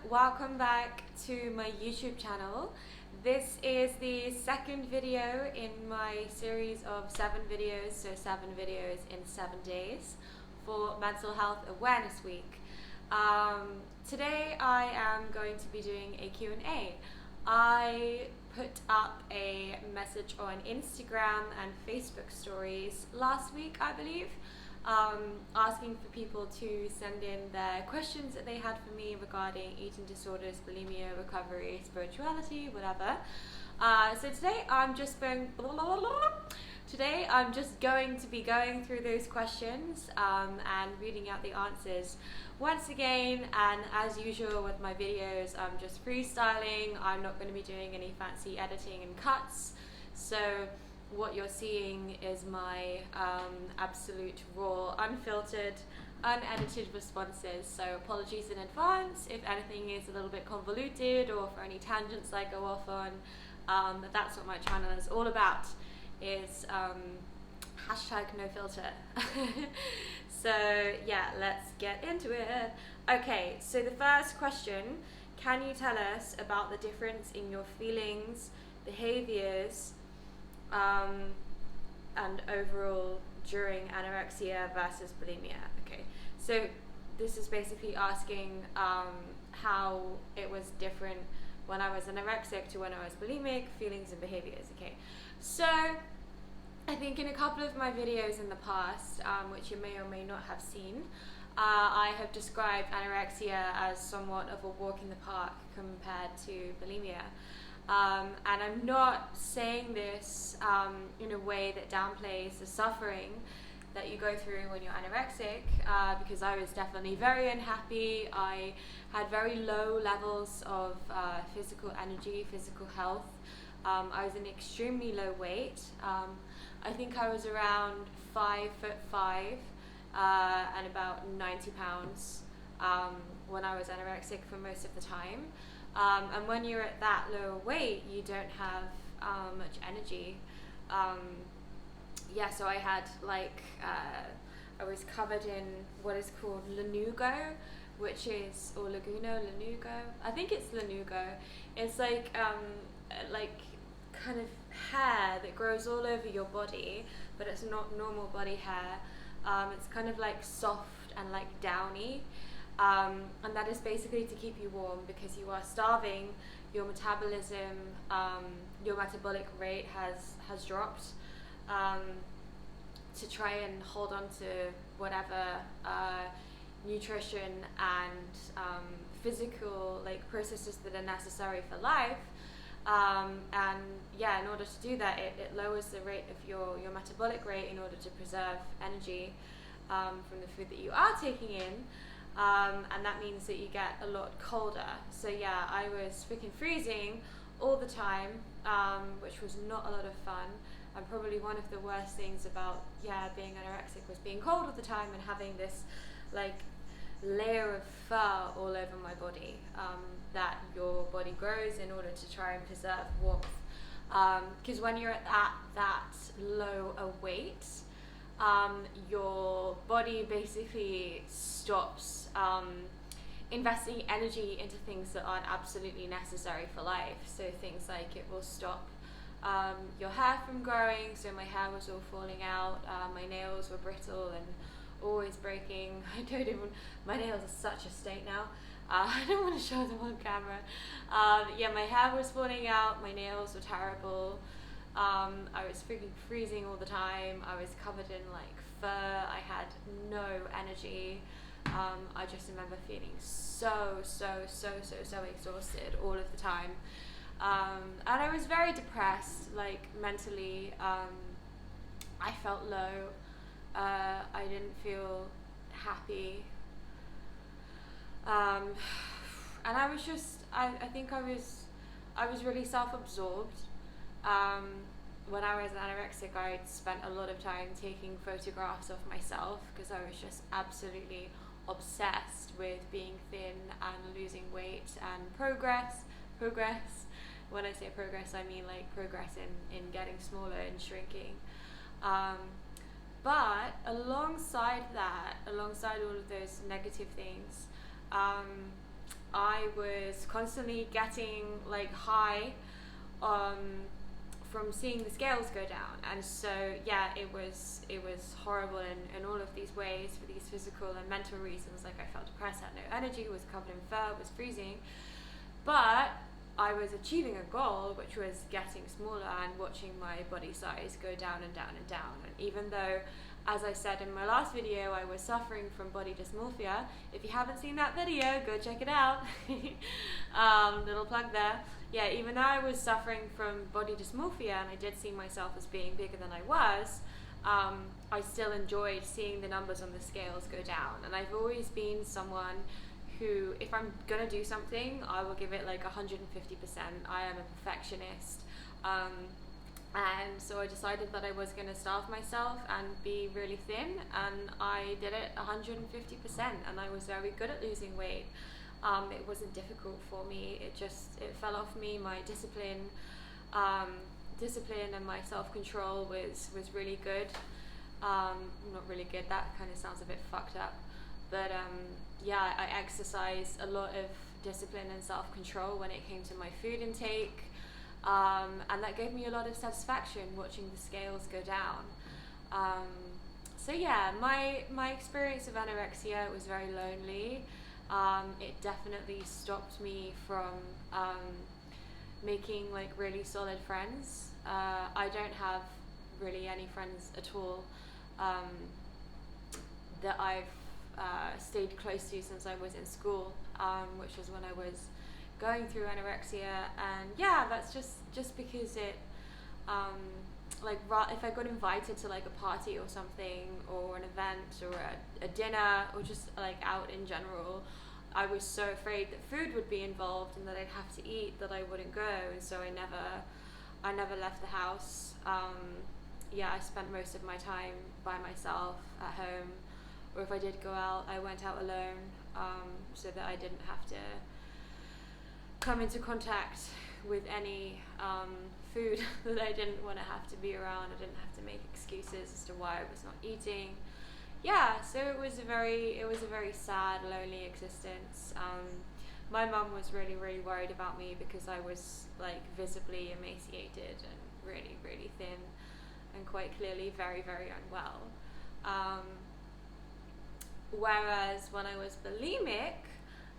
welcome back to my YouTube channel. This is the second video in my series of 7 videos, so 7 videos in 7 days for Mental Health Awareness Week. Today I am going to be doing a Q&A. I put up a message on Instagram and Facebook stories last week, I believe, asking for people to send in their questions that they had for me regarding eating disorders, bulimia, recovery, spirituality, whatever. So today I'm just going to be going through those questions and reading out the answers once again. And as usual with my videos, I'm just freestyling. I'm not going to be doing any fancy editing and cuts. So what you're seeing is my absolute raw, unfiltered, unedited responses. So apologies in advance if anything is a little bit convoluted or for any tangents I go off on. That's what my channel is all about, is hashtag no filter. So yeah, let's get into it. Okay, so the first question, can you tell us about the difference in your feelings, behaviors, and overall during anorexia versus bulimia? Okay, so this is basically asking how it was different when I was anorexic to when I was bulimic, feelings and behaviors. Okay, so I think in a couple of my videos in the past, which you may or may not have seen, I have described anorexia as somewhat of a walk in the park compared to bulimia. And I'm not saying this in a way that downplays the suffering that you go through when you're anorexic, because I was definitely very unhappy. I had very low levels of physical energy, physical health. I was in extremely low weight. I think I was around 5'5" and about 90 pounds when I was anorexic for most of the time. And when you're at that low weight, you don't have much energy. So I had I was covered in what is called lanugo, which is, or lanugo. I think it's lanugo. It's like kind of hair that grows all over your body, but it's not normal body hair. It's kind of like soft and like downy. And that is basically to keep you warm because you are starving. Your metabolism, your metabolic rate has dropped, to try and hold on to whatever nutrition and physical processes that are necessary for life. In order to do that, it lowers the rate of your metabolic rate in order to preserve energy from the food that you are taking in. And that means that you get a lot colder. So yeah, I was freaking freezing all the time, which was not a lot of fun. And probably one of the worst things about being anorexic was being cold all the time and having this layer of fur all over my body that your body grows in order to try and preserve warmth. Because when you're at that low a weight, your body basically stops investing energy into things that aren't absolutely necessary for life. So things like it will stop your hair from growing. So my hair was all falling out, my nails were brittle and always breaking. My nails are such a state now. I don't want to show them on camera. My hair was falling out, my nails were terrible. I was freaking freezing all the time. I was covered in fur. I had no energy. I just remember feeling so exhausted all of the time. And I was very depressed, mentally. I felt low. I didn't feel happy. And I was just, I think I was really self-absorbed. When I was anorexic, I spent a lot of time taking photographs of myself because I was just absolutely obsessed with being thin and losing weight and progress. When I say progress, I mean progress in getting smaller and shrinking. But alongside all of those negative things, I was constantly getting like high from seeing the scales go down, and so yeah, it was horrible in all of these ways, for these physical and mental reasons. Like, I felt depressed, had no energy, was covered in fur, was freezing, but I was achieving a goal, which was getting smaller and watching my body size go down and down and down. And even though, as I said in my last video, I was suffering from body dysmorphia. If you haven't seen that video, go check it out. Little plug there. Yeah, even though I was suffering from body dysmorphia and I did see myself as being bigger than I was, I still enjoyed seeing the numbers on the scales go down. And I've always been someone who, if I'm gonna do something, I will give it like 150%. I am a perfectionist. And so I decided that I was going to starve myself and be really thin, and I did it 150%, and I was very good at losing weight. It wasn't difficult for me, it fell off me. My discipline and my self-control was really good. Not really good, that kind of sounds a bit fucked up, but yeah, I exercised a lot of discipline and self-control when it came to my food intake. And that gave me a lot of satisfaction, watching the scales go down. So yeah, my experience of anorexia was very lonely. It definitely stopped me from making like really solid friends. I don't have really any friends at all that I've stayed close to since I was in school, which was when I was going through anorexia. And yeah, that's just because it like if I got invited to like a party or something, or an event, or a dinner, or just like out in general, I was so afraid that food would be involved and that I'd have to eat that I wouldn't go, and so I never left the house. Yeah, I spent most of my time by myself at home, or if I did go out, I went out alone, so that I didn't have to come into contact with any food that I didn't want to have to be around. I didn't have to make excuses as to why I was not eating. Yeah, so it was a very sad, lonely existence. My mum was really worried about me because I was like visibly emaciated and really thin, and quite clearly very unwell. Whereas when I was bulimic,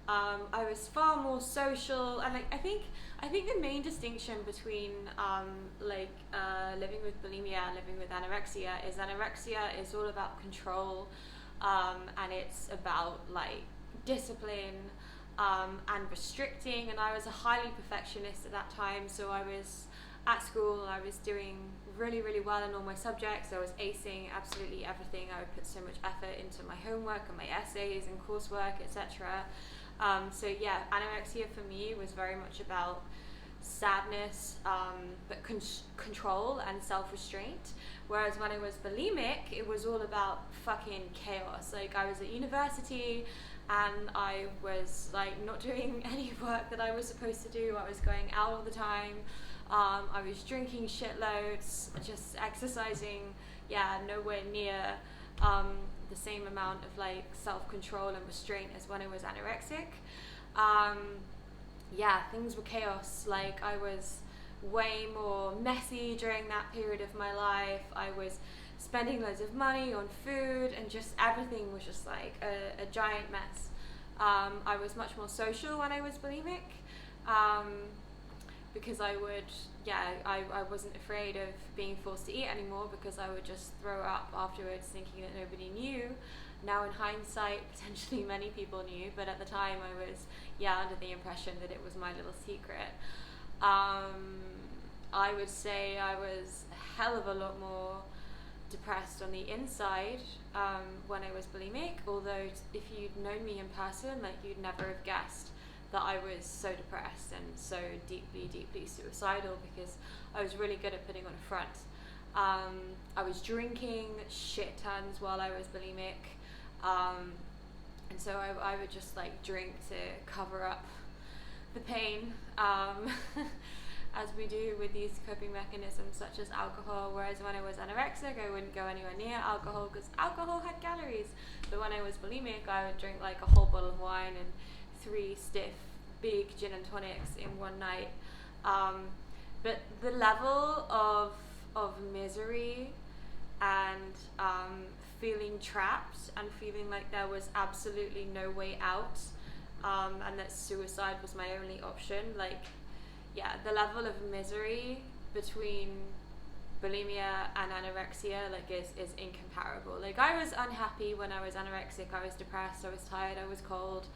I was far more social, and I think the main distinction between living with bulimia and living with anorexia is all about control, and it's about like discipline and restricting. And I was a highly perfectionist at that time, so I was at school, I was doing really well in all my subjects. I was acing absolutely everything. I would put so much effort into my homework and my essays and coursework, etc. So yeah, anorexia for me was very much about sadness, but control and self-restraint. Whereas when I was bulimic, it was all about fucking chaos. Like, I was at university and I was like not doing any work that I was supposed to do. I was going out all the time. I was drinking shitloads, just exercising, nowhere near the same amount of like self-control and restraint as when I was anorexic. Things were chaos. Like, I was way more messy during that period of my life. I was spending loads of money on food, and just everything was just like a giant mess. I was much more social when I was bulimic, because I wasn't afraid of being forced to eat anymore, because I would just throw up afterwards thinking that nobody knew. Now in hindsight, potentially many people knew, but at the time I was under the impression that it was my little secret. I would say I was a hell of a lot more depressed on the inside when I was bulimic, although if you'd known me in person, like, you'd never have guessed that I was so depressed and so deeply suicidal, because I was really good at putting on a front. I was drinking shit tons while I was bulimic, and so I would just like drink to cover up the pain, as we do with these coping mechanisms such as alcohol. Whereas when I was anorexic, I wouldn't go anywhere near alcohol because alcohol had calories, but when I was bulimic, I would drink like a whole bottle of wine and 3 stiff, big gin and tonics in one night. But the level of misery and feeling trapped and feeling like there was absolutely no way out, and that suicide was my only option, like, yeah, the level of misery between bulimia and anorexia, like, is incomparable. Like, I was unhappy when I was anorexic. I was depressed, I was tired, I was cold,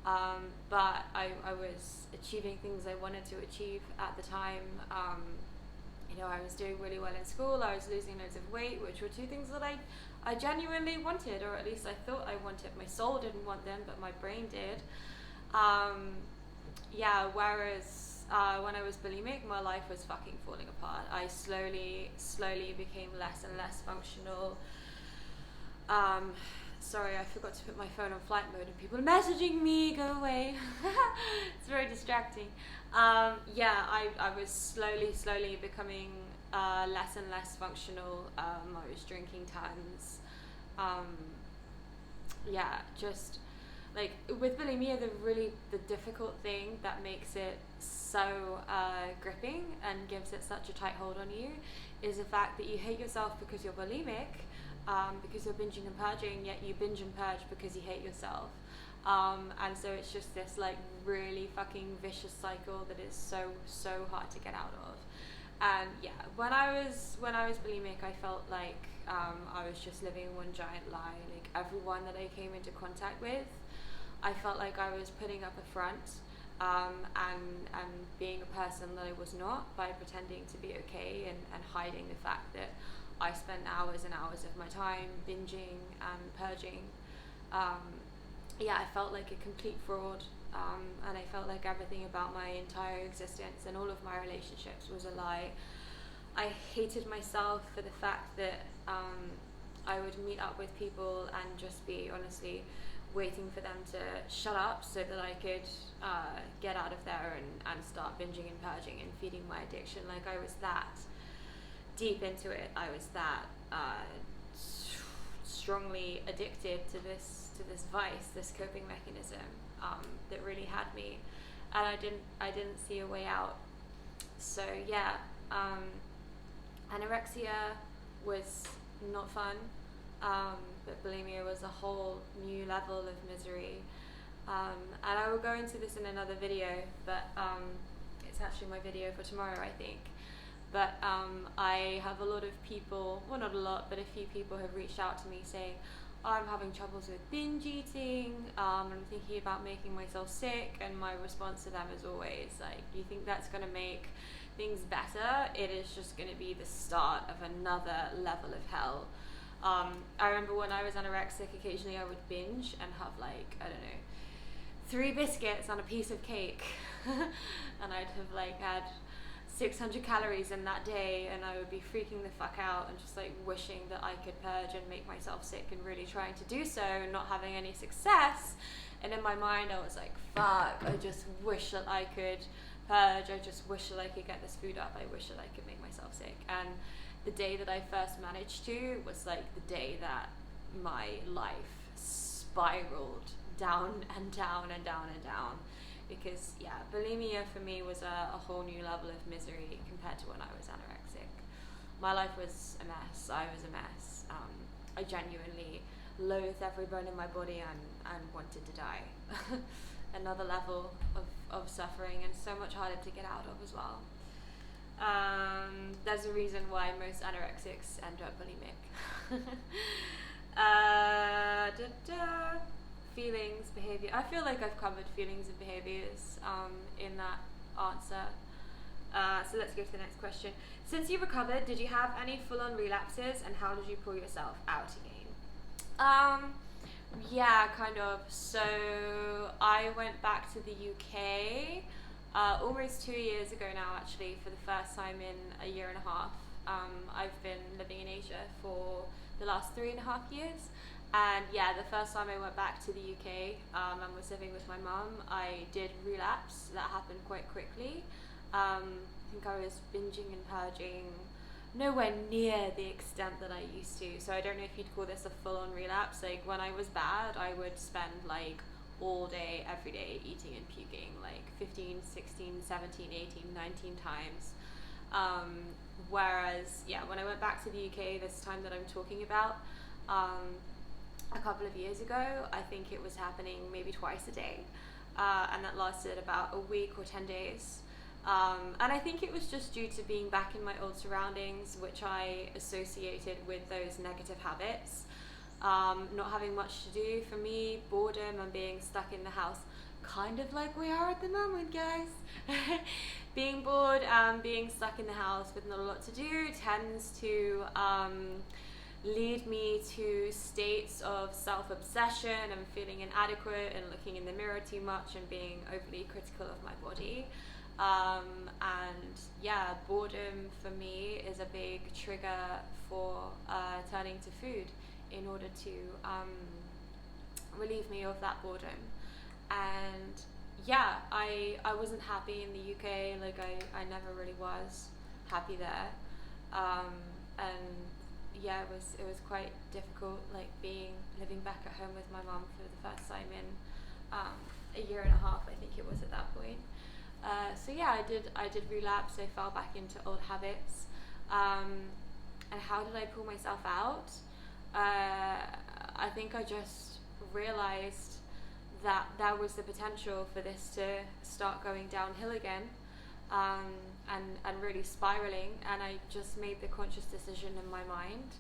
but I was achieving things I wanted to achieve at the time. You know, I was doing really well in school, I was losing loads of weight, which were two things that I genuinely wanted, or at least I thought I wanted. My soul didn't want them, but my brain did. Yeah, whereas when I was bulimic, my life was fucking falling apart. I slowly became less and less functional. Sorry, I forgot to put my phone on flight mode and people are messaging me, go away. It's very distracting. Yeah, I was slowly becoming less and less functional. I was drinking tons. Yeah, just like with bulimia, the difficult thing that makes it so gripping and gives it such a tight hold on you is the fact that you hate yourself because you're bulimic, because you're binging and purging, yet you binge and purge because you hate yourself. And so it's just this like really fucking vicious cycle that is so hard to get out of. And yeah, when I was bulimic, I felt like I was just living one giant lie. Like everyone that I came into contact with, I felt like I was putting up a front, and being a person that I was not, by pretending to be okay and hiding the fact that I spent hours and hours of my time binging and purging. Yeah, I felt like a complete fraud, and I felt like everything about my entire existence and all of my relationships was a lie. I hated myself for the fact that I would meet up with people and just be honestly waiting for them to shut up so that I could get out of there and start binging and purging and feeding my addiction. Like I was that deep into it. I was that strongly addicted to this vice, this coping mechanism that really had me, and I didn't see a way out. So yeah, anorexia was not fun, but bulimia was a whole new level of misery, and I will go into this in another video, but it's actually my video for tomorrow, I think. But I have a lot of people, well not a lot, but a few people have reached out to me saying, oh, I'm having troubles with binge eating, I'm thinking about making myself sick, and my response to them is always like, you think that's going to make things better? It is just going to be the start of another level of hell. I remember when I was anorexic, occasionally I would binge and have like, I don't know, 3 biscuits on a piece of cake, and I'd have like had 600 calories in that day, and I would be freaking the fuck out and just like wishing that I could purge and make myself sick, and really trying to do so and not having any success. And in my mind I was like, fuck, I just wish that I could purge, I just wish that I could get this food up, I wish that I could make myself sick. And the day that I first managed to was like the day that my life spiraled down and down and down and down. Because yeah, bulimia for me was a whole new level of misery compared to when I was anorexic. My life was a mess. I was a mess. I genuinely loathed every bone in my body and wanted to die. Another level of suffering, and so much harder to get out of as well. There's a reason why most anorexics end up bulimic. Feelings, behavior. I feel like I've covered feelings and behaviors in that answer. So let's go to the next question. Since you recovered, did you have any full-on relapses, and how did you pull yourself out again? Yeah, kind of. So I went back to the UK almost 2 years ago now, actually, for the first time in a year and a half. I've been living in Asia for the last 3.5 years. And yeah, the first time I went back to the UK and was living with my mum, I did relapse. That happened quite quickly. I think I was binging and purging nowhere near the extent that I used to. So I don't know if you'd call this a full-on relapse. Like when I was bad, I would spend like all day, every day, eating and puking like 15, 16, 17, 18, 19 times. Whereas, when I went back to the UK this time that I'm talking about, a couple of years ago, I think it was happening maybe twice a day. And that lasted about a week or 10 days. And I think it was just due to being back in my old surroundings, which I associated with those negative habits. Not having much to do for me, boredom and being stuck in the house, kind of like we are at the moment, guys. Being bored and being stuck in the house with not a lot to do tends to lead me to states of self-obsession and feeling inadequate and looking in the mirror too much and being overly critical of my body. Boredom for me is a big trigger for turning to food in order to relieve me of that boredom. And I wasn't happy in the UK. Like I never really was happy there. It was quite difficult, like living back at home with my mum for the first time in a year and a half, I think it was at that point. I did relapse. I fell back into old habits. And how did I pull myself out? I think I just realized that there was the potential for this to start going downhill again, and really spiraling. And I just made the conscious decision in my mind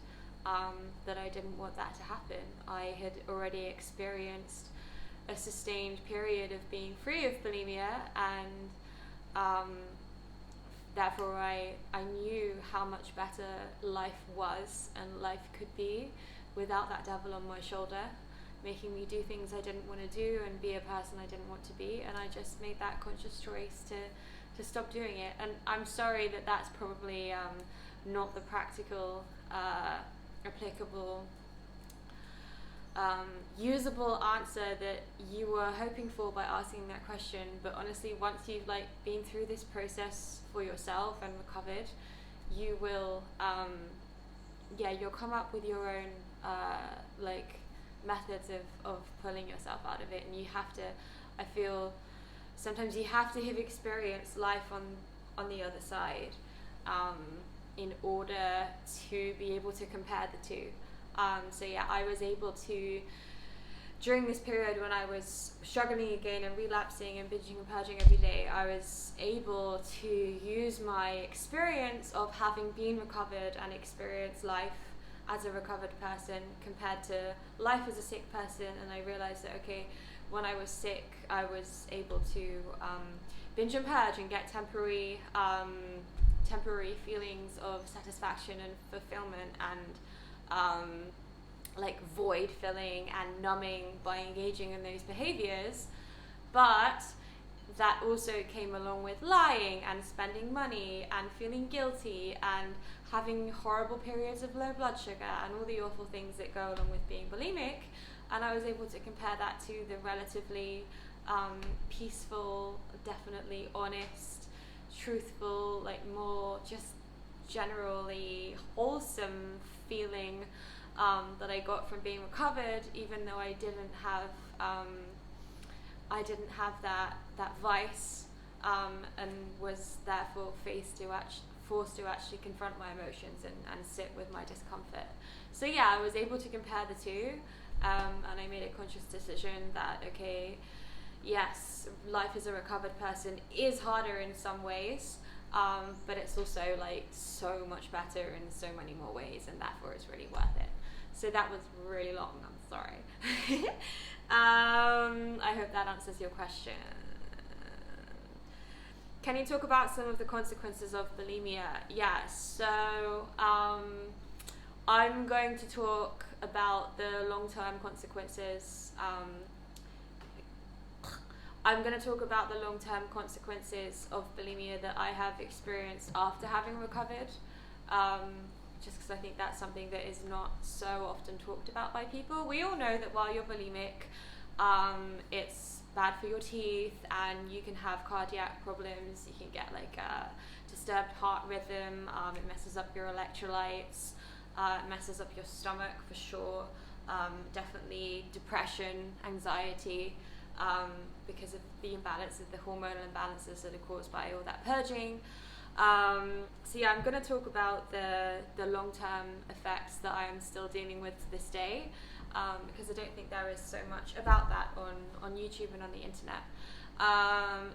that I didn't want that to happen. I had already experienced a sustained period of being free of bulimia, and therefore I knew how much better life was and life could be without that devil on my shoulder, making me do things I didn't want to do and be a person I didn't want to be. And I just made that conscious choice to stop doing it. And I'm sorry that that's probably not the practical, applicable, usable answer that you were hoping for by asking that question. But honestly, once you've been through this process for yourself and recovered, you will you'll come up with your own methods of pulling yourself out of it. And you have to, I feel sometimes you have to have experienced life on the other side in order to be able to compare the two. I was able to, during this period when I was struggling again and relapsing and binging and purging every day, I was able to use my experience of having been recovered and experienced life as a recovered person compared to life as a sick person. And I realized that, okay, when I was sick, I was able to binge and purge and get temporary feelings of satisfaction and fulfillment and void filling and numbing by engaging in those behaviors. But that also came along with lying and spending money and feeling guilty and having horrible periods of low blood sugar and all the awful things that go along with being bulimic. And I was able to compare that to the relatively peaceful, definitely honest, truthful, more just generally wholesome feeling that I got from being recovered, even though I didn't have that vice, and was therefore forced to actually confront my emotions and sit with my discomfort. So I was able to compare the two, and I made a conscious decision that, okay, yes, life as a recovered person is harder in some ways, but it's also so much better in so many more ways, and therefore it's really worth it. So that was really long, I'm sorry. I hope that answers your question. Can you talk about some of the consequences of bulimia? Yes, so I'm going to talk about the long-term consequences. I'm going to talk about the long-term consequences of bulimia that I have experienced after having recovered, just because I think that's something that is not so often talked about by people. We all know that while you're bulimic, it's bad for your teeth and you can have cardiac problems. You can get a disturbed heart rhythm. It messes up your electrolytes. It messes up your stomach for sure. Definitely depression, anxiety. because of the imbalances, the hormonal imbalances that are caused by all that purging. So yeah, I'm going to talk about the long-term effects that I am still dealing with to this day, because I don't think there is so much about that on YouTube and on the internet.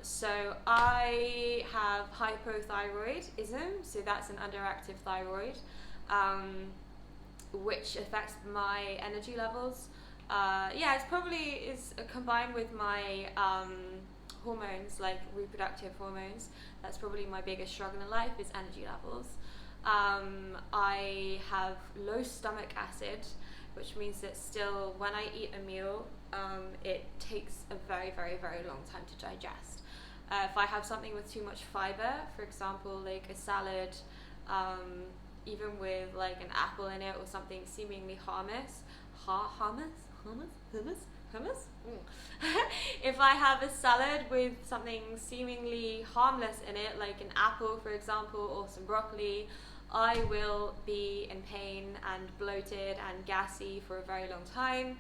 So I have hypothyroidism, so that's an underactive thyroid, which affects my energy levels. It's probably combined with my hormones, like reproductive hormones. That's probably my biggest struggle in life, is energy levels. I have low stomach acid, which means that still when I eat a meal, it takes a very, very, very long time to digest. If I have something with too much fiber, for example, like a salad, even with like an apple in it or something seemingly harmless. If I have a salad with something seemingly harmless in it, like an apple, for example, or some broccoli, I will be in pain and bloated and gassy for a very long time,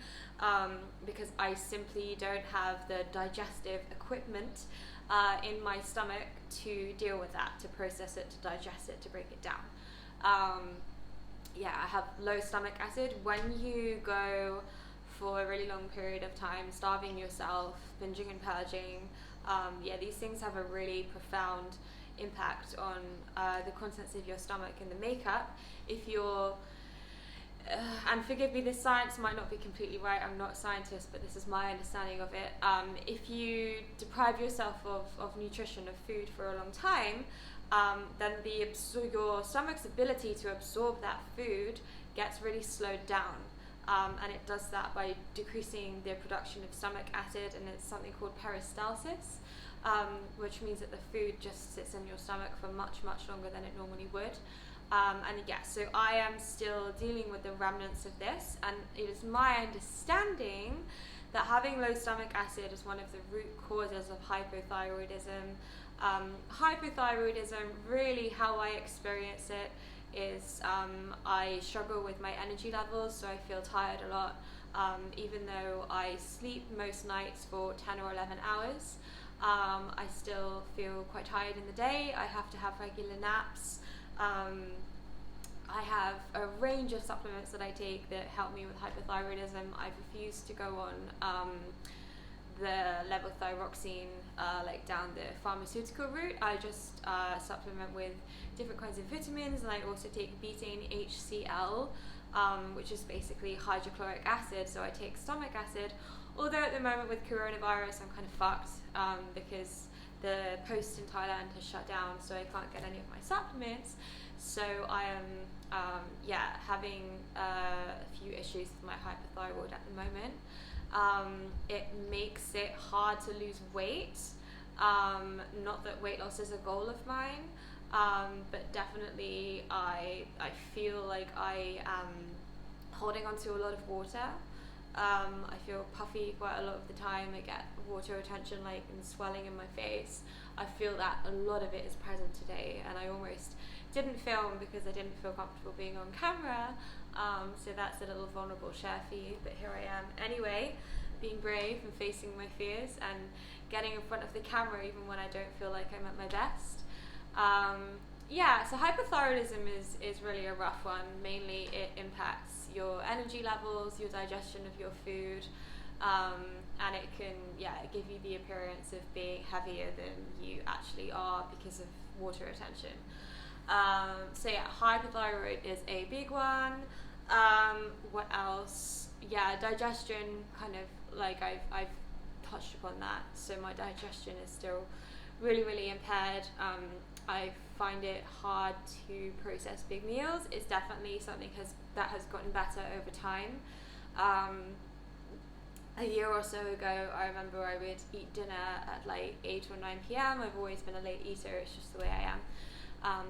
because I simply don't have the digestive equipment in my stomach to deal with that, to process it, to digest it, to break it down. I have low stomach acid. When you go for a really long period of time starving yourself, binging and purging, these things have a really profound impact on the contents of your stomach and the makeup. If you're and forgive me, this science might not be completely right, I'm not a scientist, but this is my understanding of it. If you deprive yourself of nutrition, of food for a long time, then your stomach's ability to absorb that food gets really slowed down. And it does that by decreasing the production of stomach acid, and it's something called peristalsis, which means that the food just sits in your stomach for much, much longer than it normally would. So I am still dealing with the remnants of this, and it is my understanding that having low stomach acid is one of the root causes of hypothyroidism. Hypothyroidism, really how I experience it is I struggle with my energy levels, so I feel tired a lot, even though I sleep most nights for 10 or 11 hours. I still feel quite tired in the day. I have to have regular naps. I have a range of supplements that I take that help me with hypothyroidism. I've refused to go on the levothyroxine, like down the pharmaceutical route. I just supplement with different kinds of vitamins, and I also take betaine HCl, which is basically hydrochloric acid. So I take stomach acid, although at the moment with coronavirus I'm kind of fucked, because the post in Thailand has shut down, so I can't get any of my supplements. So I am having a few issues with my hypothyroid at the moment. It makes it hard to lose weight. Not that weight loss is a goal of mine, but definitely I feel like I am holding on to a lot of water. I feel puffy quite a lot of the time. I get water retention, like, and swelling in my face. I feel that a lot of it is present today, and I almost didn't film because I didn't feel comfortable being on camera. So that's a little vulnerable share for you, but here I am anyway, being brave and facing my fears and getting in front of the camera even when I don't feel like I'm at my best. So hypothyroidism is really a rough one. Mainly it impacts your energy levels, your digestion of your food, and it can give you the appearance of being heavier than you actually are because of water retention. Hypothyroid is a big one. What else? Digestion, kind of like I've touched upon that. So my digestion is still really, really impaired. I find it hard to process big meals. It's definitely something that has gotten better over time. A year or so ago, I remember I would eat dinner at like 8 or 9 p.m. I've always been a late eater. It's just the way I am,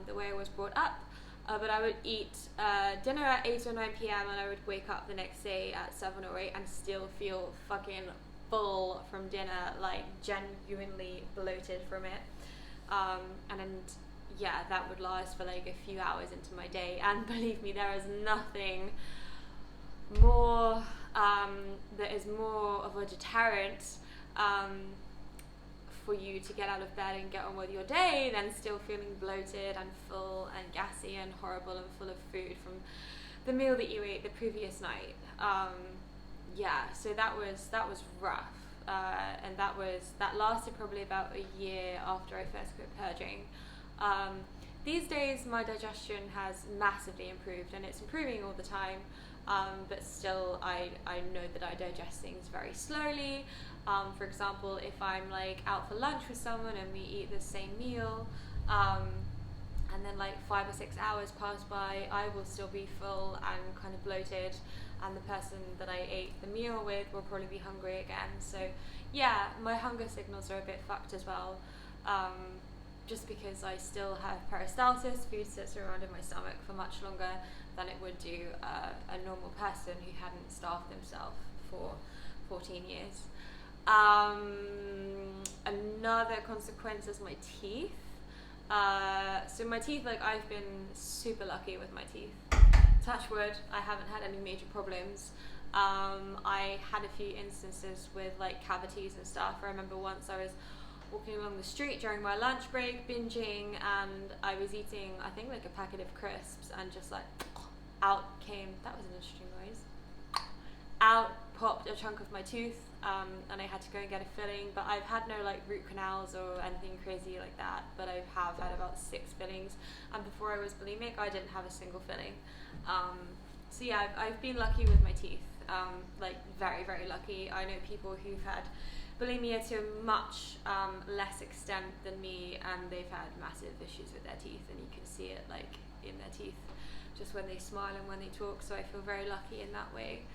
the way I was brought up. But I would eat dinner at 8 or 9 p.m. and I would wake up the next day at 7 or 8 and still feel fucking full from dinner, like genuinely bloated from it. That would last for like a few hours into my day. And believe me, there is nothing more that is more of a deterrent for you to get out of bed and get on with your day, then still feeling bloated and full and gassy and horrible and full of food from the meal that you ate the previous night. So that was rough, and that lasted probably about a year after I first quit purging. These days my digestion has massively improved, and it's improving all the time, but still I know that I digest things very slowly. For example, if I'm like out for lunch with someone and we eat the same meal, and then like 5 or 6 hours pass by, I will still be full and kind of bloated, and the person that I ate the meal with will probably be hungry again. So yeah, my hunger signals are a bit fucked as well, just because I still have peristalsis. Food sits around in my stomach for much longer than it would do a normal person who hadn't starved themselves for 14 years. Another consequence is my teeth. So my teeth, like, I've been super lucky with my teeth. Touch wood, I haven't had any major problems. I had a few instances with like cavities and stuff. I remember once I was walking along the street during my lunch break, binging, and I was eating, I think, like a packet of crisps, and just like out came, that was an interesting noise, out popped a chunk of my tooth, and I had to go and get a filling. But I've had no like root canals or anything crazy like that, but I have had about 6 fillings, and before I was bulimic I didn't have a single filling. So yeah, I've been lucky with my teeth, like very, very lucky. I know people who've had bulimia to a much less extent than me, and they've had massive issues with their teeth, and you can see it like in their teeth just when they smile and when they talk. So I feel very lucky in that way.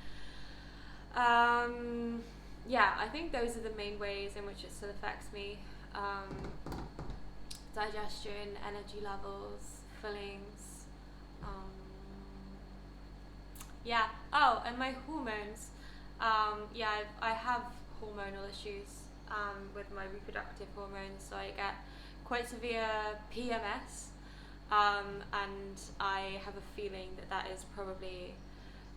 Yeah, I think those are the main ways in which it still affects me. Digestion, energy levels, fillings. Yeah. Oh, and my hormones. I have hormonal issues with my reproductive hormones. So I get quite severe PMS, and I have a feeling that is probably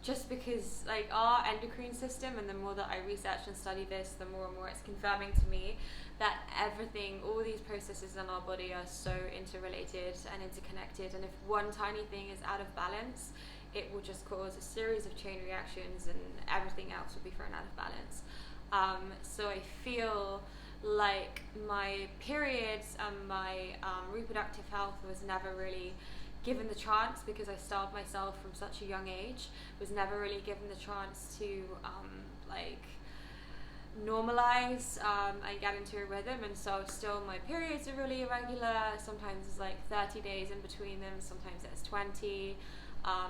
just because like our endocrine system, and the more that I research and study this, the more and more it's confirming to me that everything, all these processes in our body are so interrelated and interconnected, and if one tiny thing is out of balance, it will just cause a series of chain reactions, and everything else will be thrown out of balance. So I feel like my periods and my reproductive health was never really given the chance, because I starved myself from such a young age, was never really given the chance to like normalize and get into a rhythm. And so still my periods are really irregular. Sometimes it's like 30 days in between them, sometimes it's 20.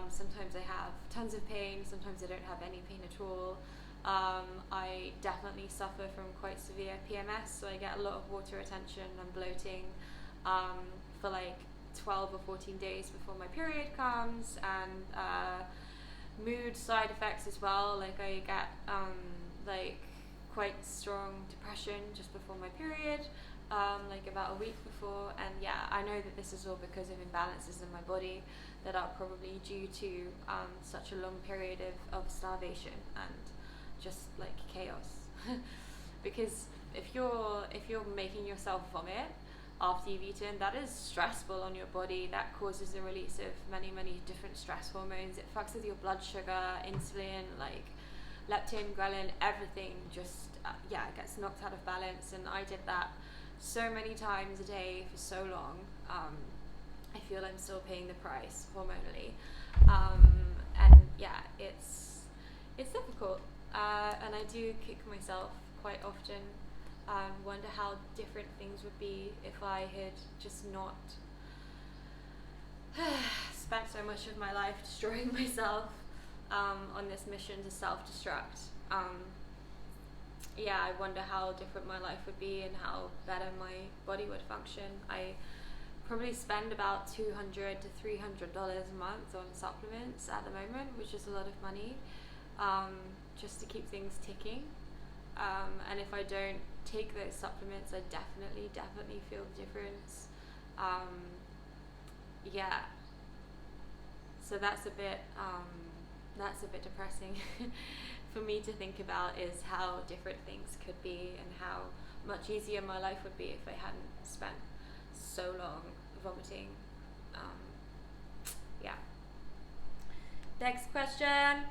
Sometimes I have tons of pain, sometimes I don't have any pain at all. I definitely suffer from quite severe PMS, so I get a lot of water retention and bloating for like 12 or 14 days before my period comes, and mood side effects as well. Like I get like quite strong depression just before my period, like about a week before. And yeah, I know that this is all because of imbalances in my body that are probably due to such a long period of starvation and just like chaos. Because if you're making yourself vomit after you've eaten, that is stressful on your body. That causes the release of many, many different stress hormones. It fucks with your blood sugar, insulin, like leptin, ghrelin, everything just gets knocked out of balance. And I did that so many times a day for so long. I feel I'm still paying the price hormonally, and yeah, it's difficult, and I do kick myself quite often. Wonder how different things would be if I had just not spent so much of my life destroying myself on this mission to self-destruct. I wonder how different my life would be and how better my body would function. I probably spend about $200 to $300 a month on supplements at the moment, which is a lot of money, just to keep things ticking. And if I don't take those supplements, I definitely feel the difference. So that's a bit depressing for me to think about is how different things could be and how much easier my life would be if I hadn't spent so long vomiting. Yeah. Next question.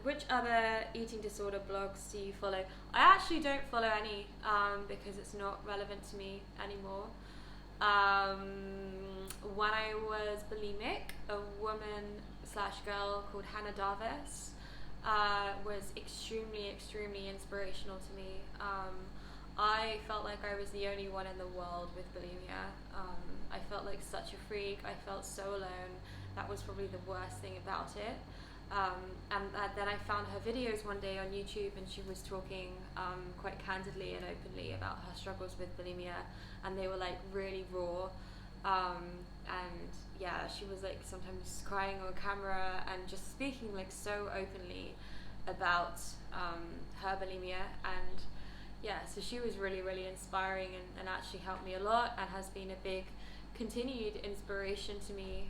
Which other eating disorder blogs do you follow? I actually don't follow any because it's not relevant to me anymore. When I was bulimic, a woman/girl called Hannah Davis was extremely inspirational to me. I felt like I was the only one in the world with bulimia. I felt like such a freak. I felt so alone. That was probably the worst thing about it. And then I found her videos one day on YouTube, and she was talking quite candidly and openly about her struggles with bulimia, and they were like really raw. And yeah, she was like sometimes crying on camera and just speaking like so openly about her bulimia. And yeah, so she was really inspiring and actually helped me a lot, and has been a big continued inspiration to me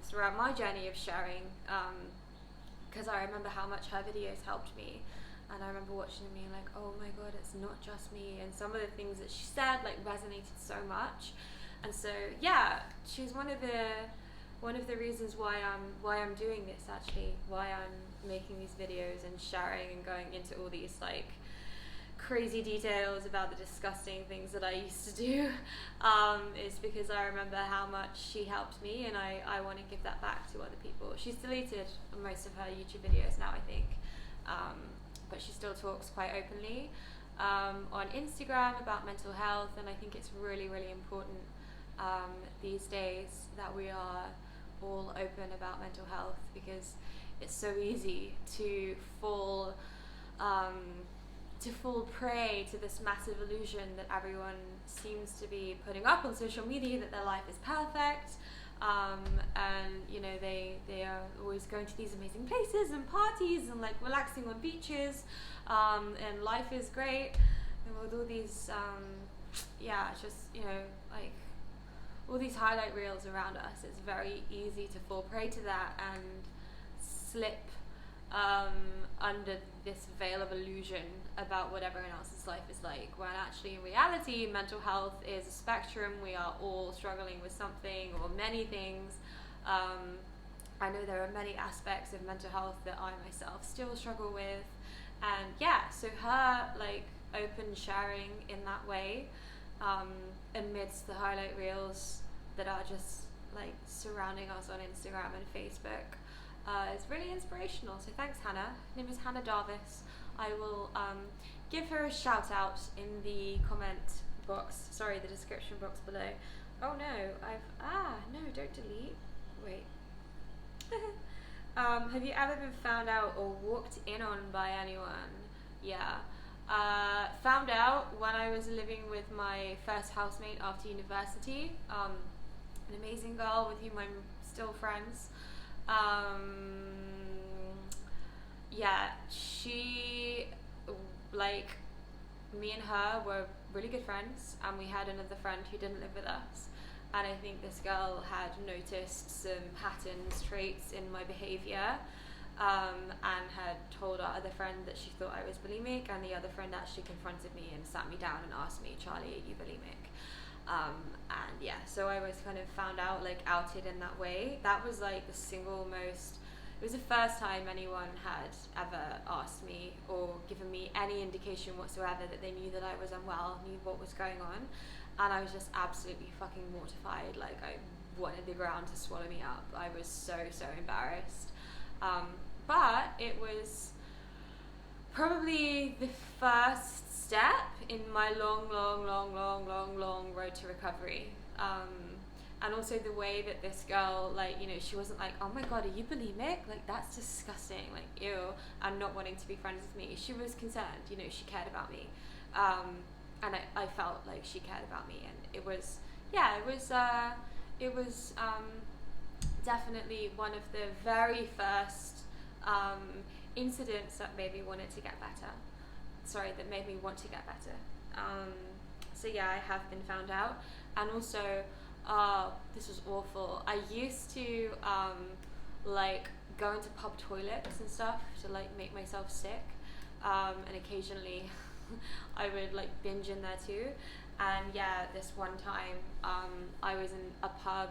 throughout my journey of sharing, because I remember how much her videos helped me, and I remember watching them being like, oh my god, it's not just me, and some of the things that she said like resonated so much. And so yeah, she's one of the reasons why I'm doing this, actually, why I'm making these videos and sharing and going into all these like crazy details about the disgusting things that I used to do, is because I remember how much she helped me, and I want to give that back to other people. She's deleted most of her YouTube videos now, I think, but she still talks quite openly on Instagram about mental health, and I think it's really important these days that we are all open about mental health, because it's so easy to fall prey to this massive illusion that everyone seems to be putting up on social media, that their life is perfect, and you know, they are always going to these amazing places and parties and like relaxing on beaches, and life is great, and with all these it's just, you know, like all these highlight reels around us, it's very easy to fall prey to that and slip under this veil of illusion about what everyone else's life is like, when actually in reality mental health is a spectrum. We are all struggling with something or many things. I know there are many aspects of mental health that I myself still struggle with, and yeah, so her like open sharing in that way, amidst the highlight reels that are just like surrounding us on Instagram and Facebook, it's really inspirational. So thanks, Hannah. Her name is Hannah Davis. I will give her a shout out in the comment box, sorry, the description box below. Oh no, no, don't delete. Wait. Have you ever been found out or walked in on by anyone? Yeah. Found out when I was living with my first housemate after university, an amazing girl with whom I'm still friends. Yeah, she, like, me and her were really good friends, and we had another friend who didn't live with us, and I think this girl had noticed some patterns, traits in my behaviour, and had told our other friend that she thought I was bulimic, and the other friend actually confronted me and sat me down and asked me, Charlie, are you bulimic? And yeah, so I was kind of found out, like outed in that way. That was like the single most, it was the first time anyone had ever asked me or given me any indication whatsoever that they knew that I was unwell, knew what was going on, and I was just absolutely fucking mortified. Like, I wanted the ground to swallow me up. I was so embarrassed. But it was probably the first step in my long road to recovery. And also the way that this girl, like, you know, she wasn't like, oh my god, are you bulimic? Like, that's disgusting, like, ew, and not wanting to be friends with me. She was concerned, you know, she cared about me. And I felt like she cared about me, and it was definitely one of the very first incidents that made me want to get better. That made me want to get better. So yeah, I have been found out. And also, this was awful. I used to like go into pub toilets and stuff to like make myself sick, and occasionally I would like binge in there too. And yeah, this one time I was in a pub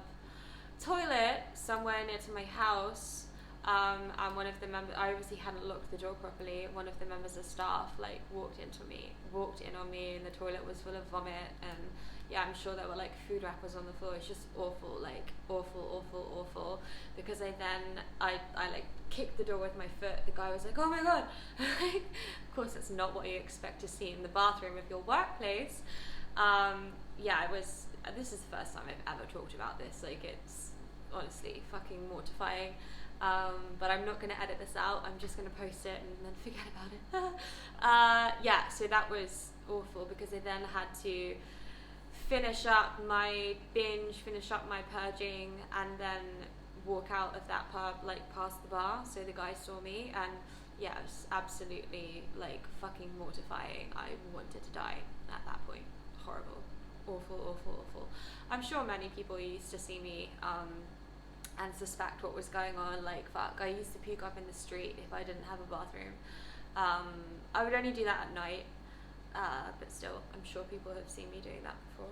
toilet somewhere near to my house, and one of the members, I obviously hadn't locked the door properly, one of the members of staff like walked in on me, and the toilet was full of vomit, and yeah, I'm sure there were like food wrappers on the floor. It's just awful, like awful, because I like kicked the door with my foot. The guy was like, oh my god. Of course that's not what you expect to see in the bathroom of your workplace. Yeah, this is the first time I've ever talked about this. Like, it's honestly fucking mortifying. But I'm not going to edit this out. I'm just going to post it and then forget about it. Yeah, so that was awful, because I then had to finish up my binge, finish up my purging, and then walk out of that pub, like past the bar, so the guy saw me, and yeah, it was absolutely like fucking mortifying. I wanted to die at that point. Horrible. Awful. I'm sure many people used to see me and suspect what was going on. Like, fuck, I used to puke up in the street if I didn't have a bathroom. I would only do that at night, but still, I'm sure people have seen me doing that before.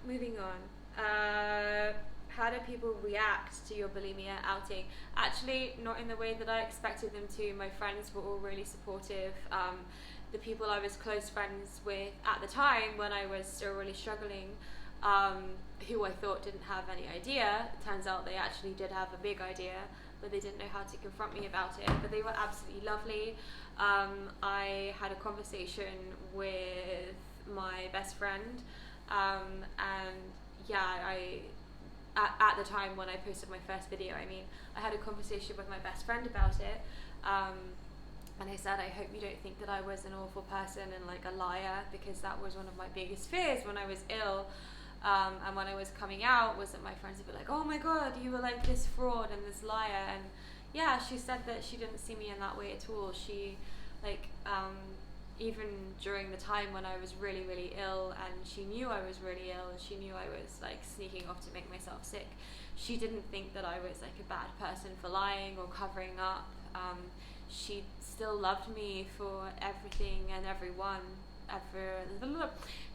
Moving on. How do people react to your bulimia outing? Actually, not in the way that I expected them to. My friends were all really supportive. The people I was close friends with at the time, when I was still really struggling, who I thought didn't have any idea, it turns out they actually did have a big idea, but they didn't know how to confront me about it. But they were absolutely lovely. I had a conversation with my best friend, and yeah, at the time when I posted my first video, I had a conversation with my best friend about it, and I said, I hope you don't think that I was an awful person and like a liar, because that was one of my biggest fears when I was ill, and when I was coming out, was that my friends would be like, oh my god, you were like this fraud and this liar. And yeah, she said that she didn't see me in that way at all. She, like, even during the time when I was really, really ill, and she knew I was really ill, and she knew I was like sneaking off to make myself sick, she didn't think that I was like a bad person for lying or covering up. She still loved me for everything and everyone.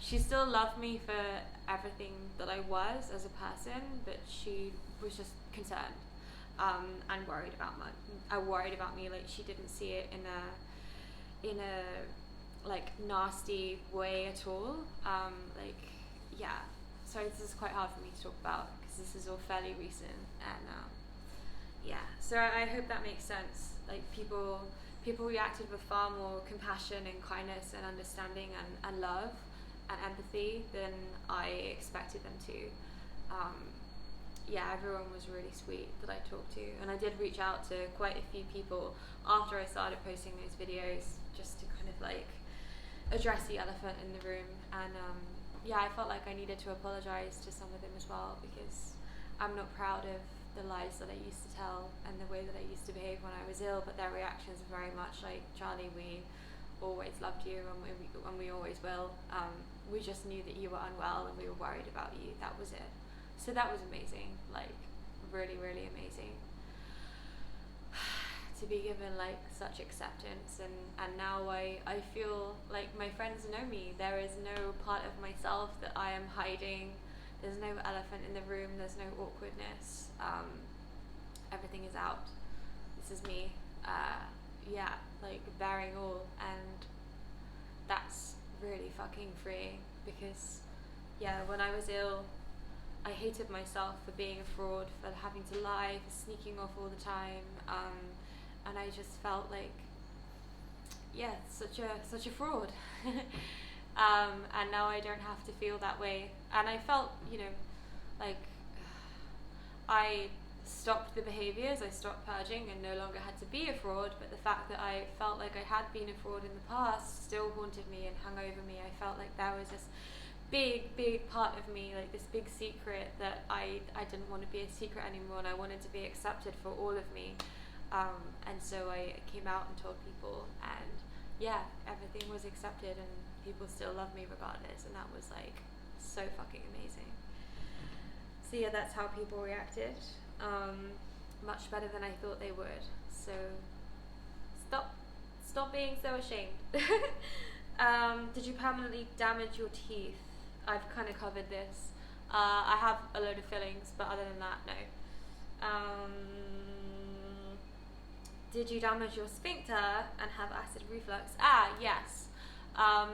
She still loved me for everything that I was as a person, but she was just concerned and worried about me. Like, she didn't see it in a like nasty way at all. Like, yeah. Sorry, this is quite hard for me to talk about because this is all fairly recent, and yeah. So I hope that makes sense. Like, people reacted with far more compassion and kindness and understanding and love and empathy than I expected them to. Yeah, everyone was really sweet that I talked to, and I did reach out to quite a few people after I started posting those videos, just to kind of like address the elephant in the room. And yeah, I felt like I needed to apologize to some of them as well, because I'm not proud of the lies that I used to tell and the way that I used to behave when I was ill, but their reactions were very much like, Charlie, we always loved you, and we always will. We just knew that you were unwell and we were worried about you. That was it. So that was amazing, like really, really amazing to be given like such acceptance. And now I feel like my friends know me. There is no part of myself that I am hiding. There's no elephant in the room. There's no awkwardness. Everything is out. This is me. Yeah, like bearing all, and that's really fucking freeing, because yeah, when I was ill, I hated myself for being a fraud, for having to lie, for sneaking off all the time, and I just felt like, yeah, such a fraud. And now I don't have to feel that way. And I felt, like I stopped the behaviors, I stopped purging and no longer had to be a fraud, but the fact that I felt like I had been a fraud in the past still haunted me and hung over me. I felt like there was this big part of me, like this big secret that I didn't want to be a secret anymore, and I wanted to be accepted for all of me. And so I came out and told people, and yeah, everything was accepted and people still love me regardless, and that was like so fucking amazing. So yeah, that's how people reacted. much better than I thought they would. So stop being so ashamed. Did you permanently damage your teeth? I've kind of covered this. I have a load of fillings, but other than that, no. Did you damage your sphincter and have acid reflux? Yes.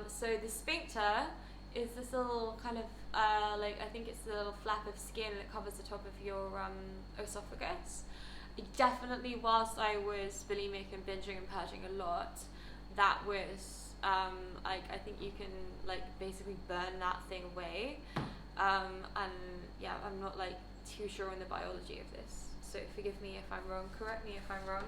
So the sphincter is this little kind of I think it's the little flap of skin that covers the top of your esophagus. Definitely, whilst I was bulimic and binging and purging a lot, that was I think you can basically burn that thing away. And yeah, I'm not too sure on the biology of this, so forgive me if I'm wrong, correct me if I'm wrong.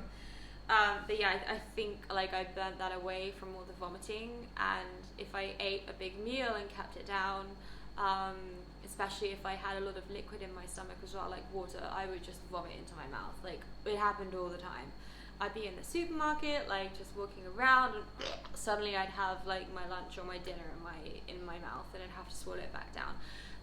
But yeah, I think I burnt that away from all the vomiting, and if I ate a big meal and kept it down, especially if I had a lot of liquid in my stomach as well, like water, I would just vomit into my mouth. It happened all the time. I'd be in the supermarket, just walking around, and suddenly I'd have my lunch or my dinner in my mouth, and I'd have to swallow it back down.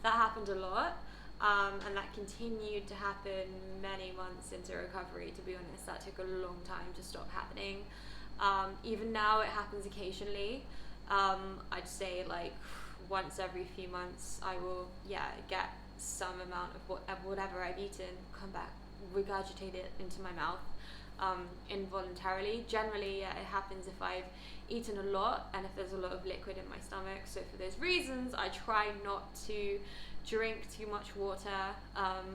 That happened a lot. And that continued to happen many months into recovery, to be honest. That took a long time to stop happening. Even now it happens occasionally. I'd say once every few months I will get some amount of whatever I've eaten come back, regurgitate it into my mouth involuntarily. Generally, it happens if I've eaten a lot and if there's a lot of liquid in my stomach. So for those reasons, I try not to drink too much water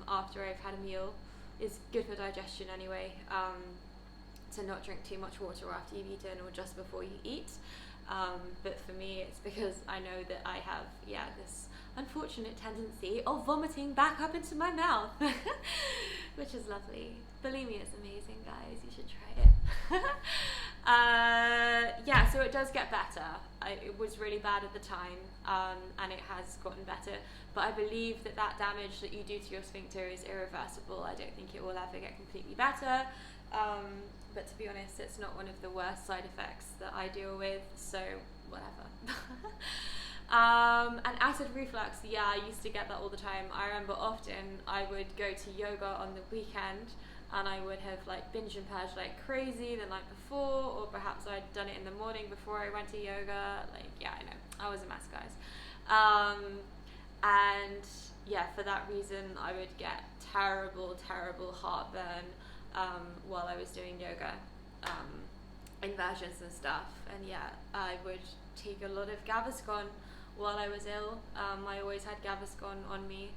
after I've had a meal. It's good for digestion anyway, to not drink too much water after you've eaten or just before you eat. But for me, it's because I know that I have this unfortunate tendency of vomiting back up into my mouth, which is lovely. Bulimia is amazing, guys. You should try it. So it does get better. It was really bad at the time, and it has gotten better. But I believe that damage that you do to your sphincter is irreversible. I don't think it will ever get completely better. But to be honest, it's not one of the worst side effects that I deal with, so whatever. And acid reflux, I used to get that all the time. I remember often I would go to yoga on the weekend, and I would have binge and purged like crazy the night before, or perhaps I'd done it in the morning before I went to yoga. I know, I was a mess, guys. And for that reason I would get terrible heartburn while I was doing yoga, inversions and stuff. And I would take a lot of Gaviscon while I was ill. I always had Gaviscon on me,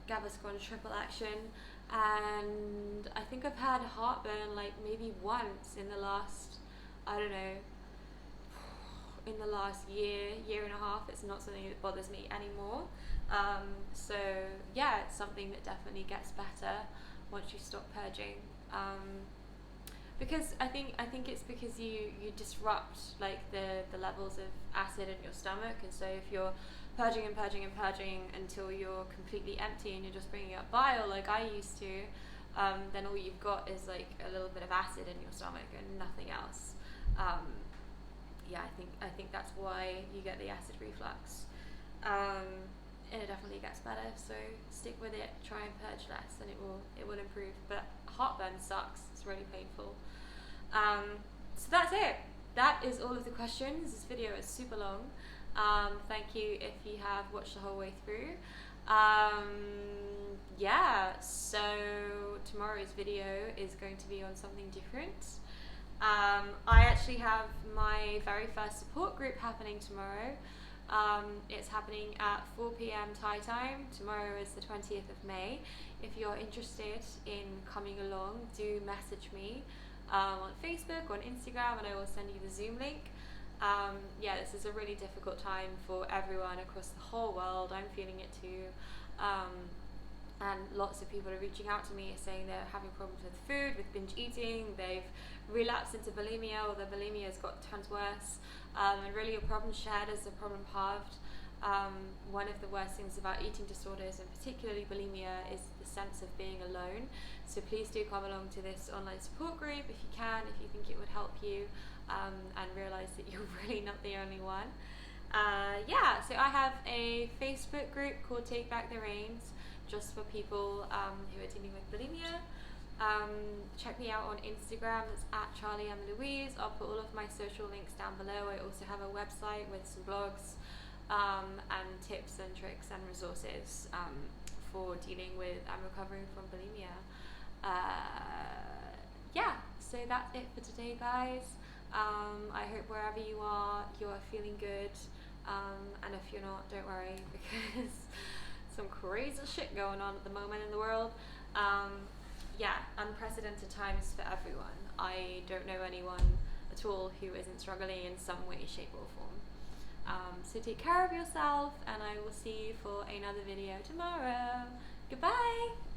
Gaviscon triple action, and I think I've had heartburn maybe once in the last, in the last year and a half. It's not something that bothers me anymore. So it's something that definitely gets better once you stop purging. Because I think it's because you disrupt the levels of acid in your stomach, and so if you're purging until you're completely empty and you're just bringing up bile like I used to, then all you've got is a little bit of acid in your stomach and nothing else. I think that's why you get the acid reflux. And it definitely gets better, so stick with it, try and purge less, and it will improve. But heartburn sucks, it's really painful. So that's it. That is all of the questions. This video is super long. Thank you if you have watched the whole way through. So tomorrow's video is going to be on something different. I actually have my very first support group happening tomorrow. It's happening at 4 p.m. Thai time. Tomorrow is the 20th of May. If you're interested in coming along, do message me on Facebook, on Instagram, and I will send you the Zoom link. This is a really difficult time for everyone across the whole world. I'm feeling it too. And lots of people are reaching out to me saying they're having problems with food, with binge eating, they've relapsed into bulimia, or their bulimia has got tons worse. And really, a problem shared is a problem halved. One of the worst things about eating disorders, and particularly bulimia, is the sense of being alone. So please do come along to this online support group if you can, if you think it would help you, and realise that you're really not the only one. So I have a Facebook group called Take Back the Reins, just for people who are dealing with bulimia. Check me out on Instagram, it's at CharlieMLouise. I'll put all of my social links down below. I also have a website with some blogs and tips and tricks and resources for dealing with and recovering from bulimia. Yeah, so that's it for today, guys. I hope wherever you are, you're feeling good. And if you're not, don't worry, because some crazy shit going on at the moment in the world. Yeah, unprecedented times for everyone. I don't know anyone at all who isn't struggling in some way, shape or form. So take care of yourself, and I will see you for another video tomorrow. Goodbye!